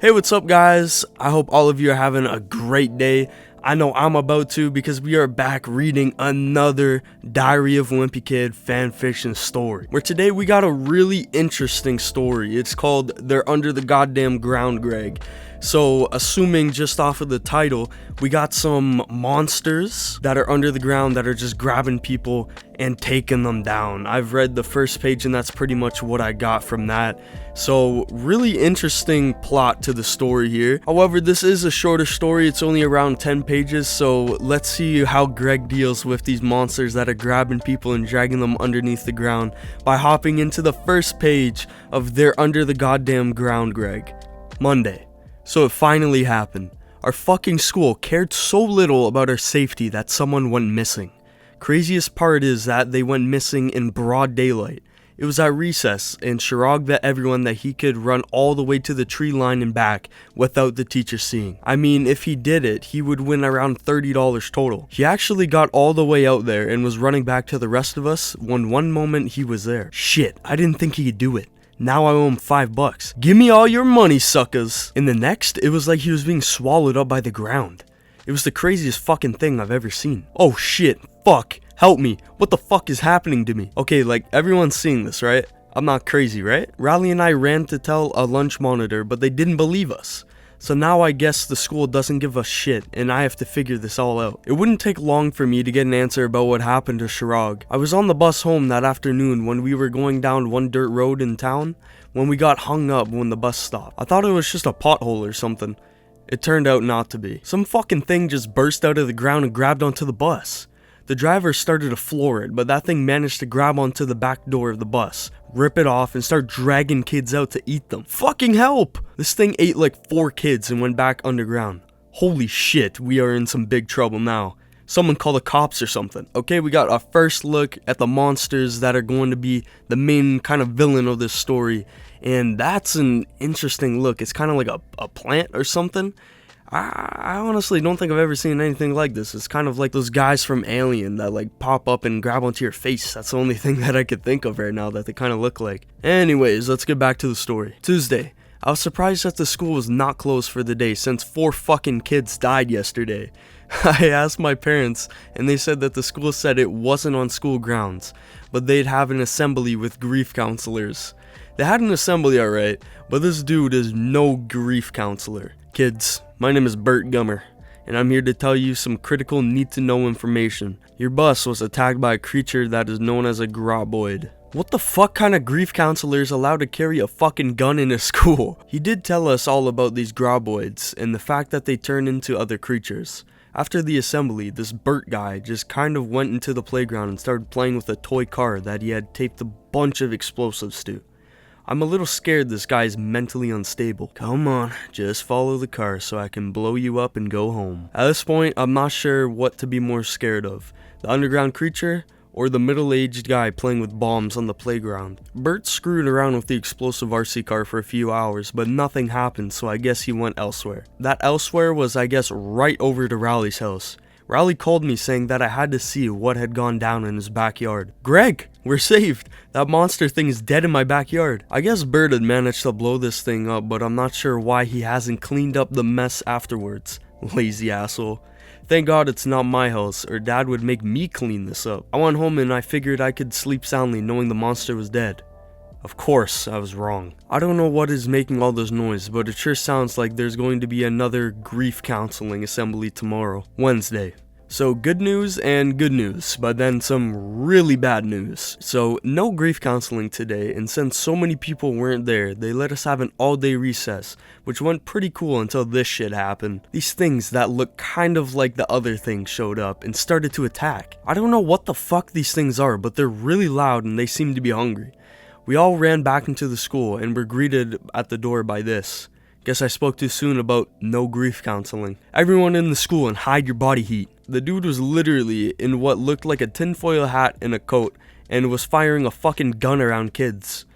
Hey, what's up guys? I hope all of you are having a great day. I know I'm about to because we are back reading another Diary of Wimpy Kid fanfiction story. Where today we got a really interesting story. It's called They're Under the Goddamn Ground, Greg. So, assuming just off of the title, we got some monsters that are under the ground that are just grabbing people and taking them down. I've read the first page and that's pretty much what I got from that. So, really interesting plot to the story here. However, this is a shorter story. It's only around 10 pages, so let's see how Greg deals with these monsters that are grabbing people and dragging them underneath the ground by hopping into the first page of They're Under the Goddamn Ground, Greg. Monday. So it finally happened. Our fucking school cared so little about our safety that someone went missing. Craziest part is that they went missing in broad daylight. It was at recess, and Chirag bet everyone that he could run all the way to the tree line and back without the teacher seeing. I mean, if he did it, he would win around $30 total. He actually got all the way out there and was running back to the rest of us when one moment he was there. Shit, I didn't think he could do it. Now I owe him $5. Give me all your money, suckers. In the next, it was like he was being swallowed up by the ground. It was the craziest fucking thing I've ever seen. Oh shit, fuck, help me. What the fuck is happening to me? Okay, like everyone's seeing this, right? I'm not crazy, right? Riley and I ran to tell a lunch monitor, but they didn't believe us. So now I guess the school doesn't give a shit and I have to figure this all out. It wouldn't take long for me to get an answer about what happened to Chirag. I was on the bus home that afternoon when we were going down one dirt road in town when we got hung up when the bus stopped. I thought it was just a pothole or something. It turned out not to be. Some fucking thing just burst out of the ground and grabbed onto the bus. The driver started to floor it, but that thing managed to grab onto the back door of the bus, rip it off, and start dragging kids out to eat them. Fucking help! This thing ate like 4 kids and went back underground. Holy shit, we are in some big trouble now. Someone call the cops or something. Okay, we got our first look at the monsters that are going to be the main kind of villain of this story. And that's an interesting look. It's kind of like a plant or something. I honestly don't think I've ever seen anything like this. It's kind of like those guys from Alien that like pop up and grab onto your face. That's the only thing that I could think of right now that they kind of look like. Anyways, let's get back to the story. Tuesday. I was surprised that the school was not closed for the day since 4 fucking kids died yesterday. I asked my parents and they said that the school said it wasn't on school grounds, but they'd have an assembly with grief counselors. They had an assembly alright, but this dude is no grief counselor. Kids, my name is Bert Gummer, and I'm here to tell you some critical need-to-know information. Your bus was attacked by a creature that is known as a graboid. What the fuck kind of grief counselor is allowed to carry a fucking gun in a school? He did tell us all about these graboids, and the fact that they turn into other creatures. After the assembly, this Bert guy just kind of went into the playground and started playing with a toy car that he had taped a bunch of explosives to. I'm a little scared this guy is mentally unstable. Come on, just follow the car so I can blow you up and go home. At this point, I'm not sure what to be more scared of. The underground creature or the middle-aged guy playing with bombs on the playground. Bert screwed around with the explosive RC car for a few hours, but nothing happened, so I guess he went elsewhere. That elsewhere was, I guess, right over to Riley's house. Riley called me saying that I had to see what had gone down in his backyard. Greg, we're saved. That monster thing is dead in my backyard. I guess Bert had managed to blow this thing up, but I'm not sure why he hasn't cleaned up the mess afterwards. Lazy asshole. Thank God it's not my house, or Dad would make me clean this up. I went home and I figured I could sleep soundly knowing the monster was dead. Of course, I was wrong. I don't know what is making all this noise, but it sure sounds like there's going to be another grief counseling assembly tomorrow, Wednesday. So good news and good news, but then some really bad news. So no grief counseling today, and since so many people weren't there, they let us have an all-day recess, which went pretty cool until this shit happened. These things that look kind of like the other things showed up and started to attack. I don't know what the fuck these things are, but they're really loud and they seem to be hungry. We all ran back into the school and were greeted at the door by this. Guess I spoke too soon about no grief counseling. Everyone in the school and hide your body heat. The dude was literally in what looked like a tinfoil hat and a coat and was firing a fucking gun around kids.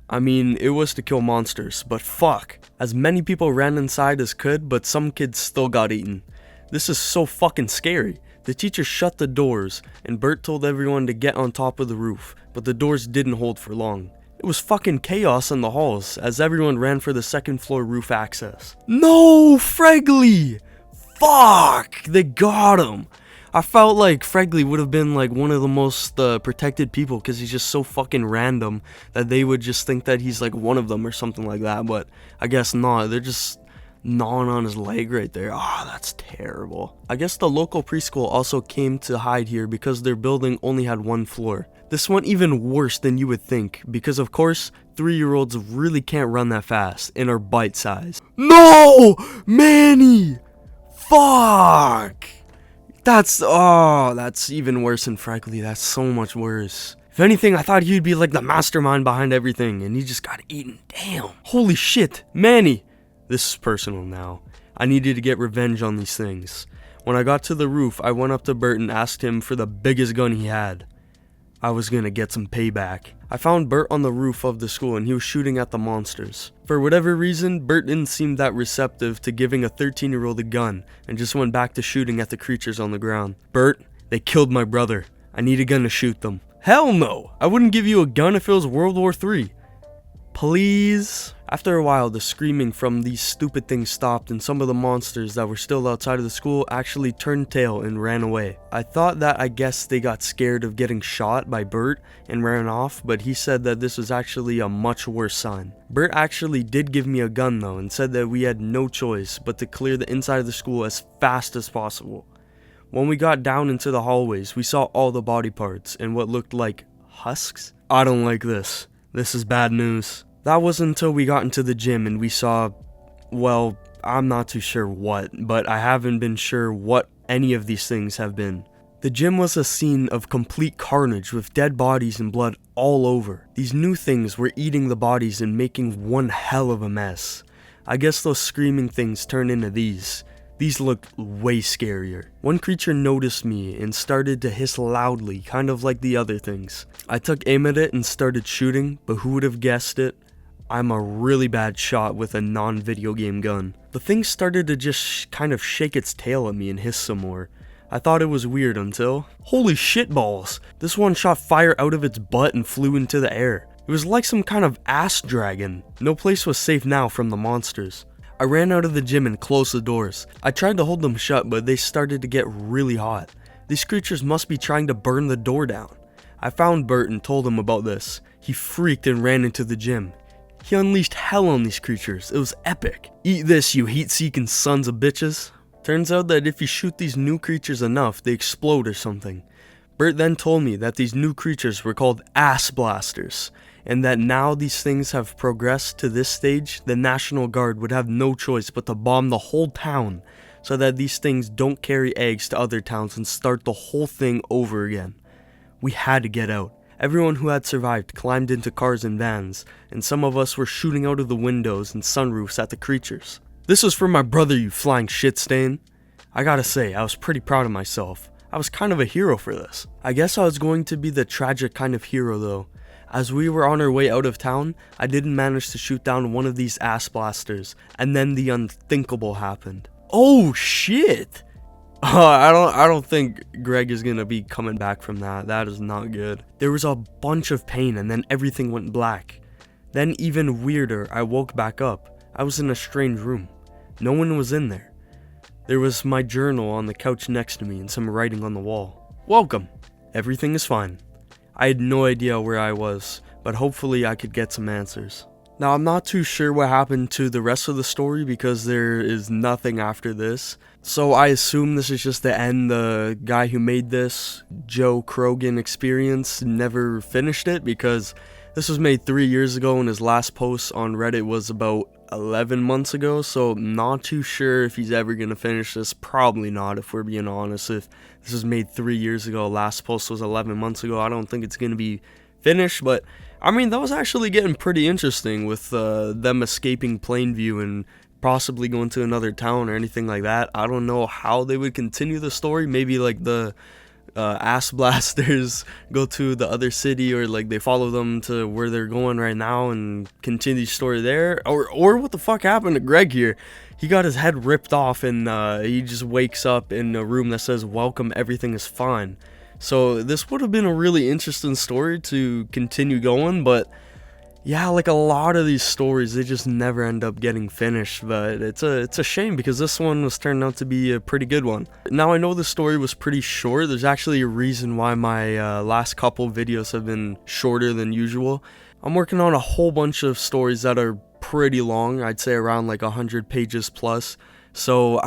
I mean, it was to kill monsters, but fuck. As many people ran inside as could, but some kids still got eaten. This is so fucking scary. The teacher shut the doors and Bert told everyone to get on top of the roof, but the doors didn't hold for long. It was fucking chaos in the halls as everyone ran for the second floor roof access. No, Fregley! Fuck! They got him! I felt like Fregley would have been like one of the most protected people because he's just so fucking random that they would just think that he's like one of them or something like that, but I guess not. They're just gnawing on his leg right there. Ah, that's terrible. I guess the local preschool also came to hide here because their building only had one floor. This went even worse than you would think because of course 3-year-olds really can't run that fast and are bite-sized. No! Manny! Fuck! That's even worse than Fregley. That's so much worse. If anything, I thought he'd be like the mastermind behind everything and he just got eaten. Damn. Holy shit. Manny! This is personal now. I needed to get revenge on these things. When I got to the roof, I went up to Bert and asked him for the biggest gun he had. I was gonna get some payback. I found Bert on the roof of the school and he was shooting at the monsters. For whatever reason, Bert didn't seem that receptive to giving a 13-year-old a gun and just went back to shooting at the creatures on the ground. Bert, they killed my brother. I need a gun to shoot them. Hell no! I wouldn't give you a gun if it was World War III. Please? After a while, the screaming from these stupid things stopped and some of the monsters that were still outside of the school actually turned tail and ran away. I thought that I guess they got scared of getting shot by Bert and ran off, but he said that this was actually a much worse sign. Bert actually did give me a gun though and said that we had no choice but to clear the inside of the school as fast as possible. When we got down into the hallways, we saw all the body parts and what looked like husks. I don't like this. This is bad news. That wasn't until we got into the gym and we saw, well, I'm not too sure what, but I haven't been sure what any of these things have been. The gym was a scene of complete carnage with dead bodies and blood all over. These new things were eating the bodies and making one hell of a mess. I guess those screaming things turned into these. These looked way scarier. One creature noticed me and started to hiss loudly, kind of like the other things. I took aim at it and started shooting, but who would have guessed it? I'm a really bad shot with a non-video game gun. The thing started to just kind of shake its tail at me and hiss some more. I thought it was weird until... Holy shitballs! This one shot fire out of its butt and flew into the air. It was like some kind of ass dragon. No place was safe now from the monsters. I ran out of the gym and closed the doors. I tried to hold them shut, but they started to get really hot. These creatures must be trying to burn the door down. I found Bert and told him about this. He freaked and ran into the gym. He unleashed hell on these creatures. It was epic. Eat this, you heat-seeking sons of bitches. Turns out that if you shoot these new creatures enough, they explode or something. Bert then told me that these new creatures were called ass blasters, and that now these things have progressed to this stage, the National Guard would have no choice but to bomb the whole town so that these things don't carry eggs to other towns and start the whole thing over again. We had to get out. Everyone who had survived climbed into cars and vans, and some of us were shooting out of the windows and sunroofs at the creatures. This was for my brother, you flying shit stain. I gotta say, I was pretty proud of myself. I was kind of a hero for this. I guess I was going to be the tragic kind of hero though. As we were on our way out of town, I didn't manage to shoot down one of these ass blasters, and then the unthinkable happened. Oh shit! I don't think Greg is gonna be coming back from that. That is not good. There was a bunch of pain and then everything went black. Then even weirder, I woke back up. I was in a strange room. No one was in there. There was my journal on the couch next to me and some writing on the wall. Welcome. Everything is fine. I had no idea where I was, but hopefully I could get some answers. Now I'm not too sure what happened to the rest of the story because there is nothing after this. So I assume this is just the end. The guy who made this, Joe Krogan Experience, never finished it because this was made 3 years ago and his last post on Reddit was about 11 months ago. So not too sure if he's ever gonna finish this. Probably not, if we're being honest. If this was made 3 years ago, last post was 11 months ago, I don't think it's gonna be finished. But I mean, that was actually getting pretty interesting with them escaping Plainview and possibly going to another town or anything like that. I don't know how they would continue the story. Maybe like the ass blasters go to the other city, or like they follow them to where they're going right now and continue the story there. Or what the fuck happened to Greg here? He got his head ripped off and he just wakes up in a room that says welcome, everything is fine. So this would have been a really interesting story to continue going, but yeah, like a lot of these stories, they just never end up getting finished, but it's a shame because this one was turned out to be a pretty good one. Now I know the story was pretty short. There's actually a reason why my last couple videos have been shorter than usual. I'm working on a whole bunch of stories that are pretty long. I'd say around like 100 pages plus. So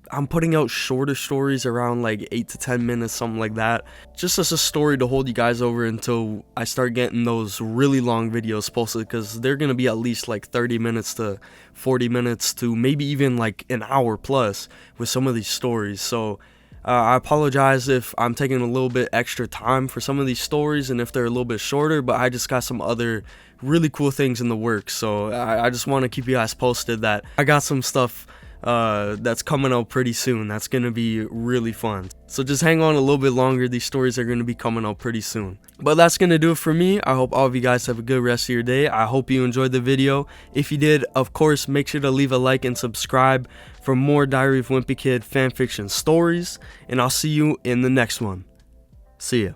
I'm putting out shorter stories around like 8 to 10 minutes, something like that, just as a story to hold you guys over until I start getting those really long videos posted, because they're gonna be at least like 30 minutes to 40 minutes to maybe even like an hour plus with some of these stories. So I apologize if I'm taking a little bit extra time for some of these stories and if they're a little bit shorter, but I just got some other really cool things in the works. So I just want to keep you guys posted that I got some stuff that's coming out pretty soon. That's gonna be really fun, so just hang on a little bit longer. These stories are gonna be coming out pretty soon. But that's gonna do it for me. I hope all of you guys have a good rest of your day. I hope you enjoyed the video. If you did, of course, make sure to leave a like and subscribe for more Diary of Wimpy Kid fanfiction stories, and I'll see you in the next one. See ya.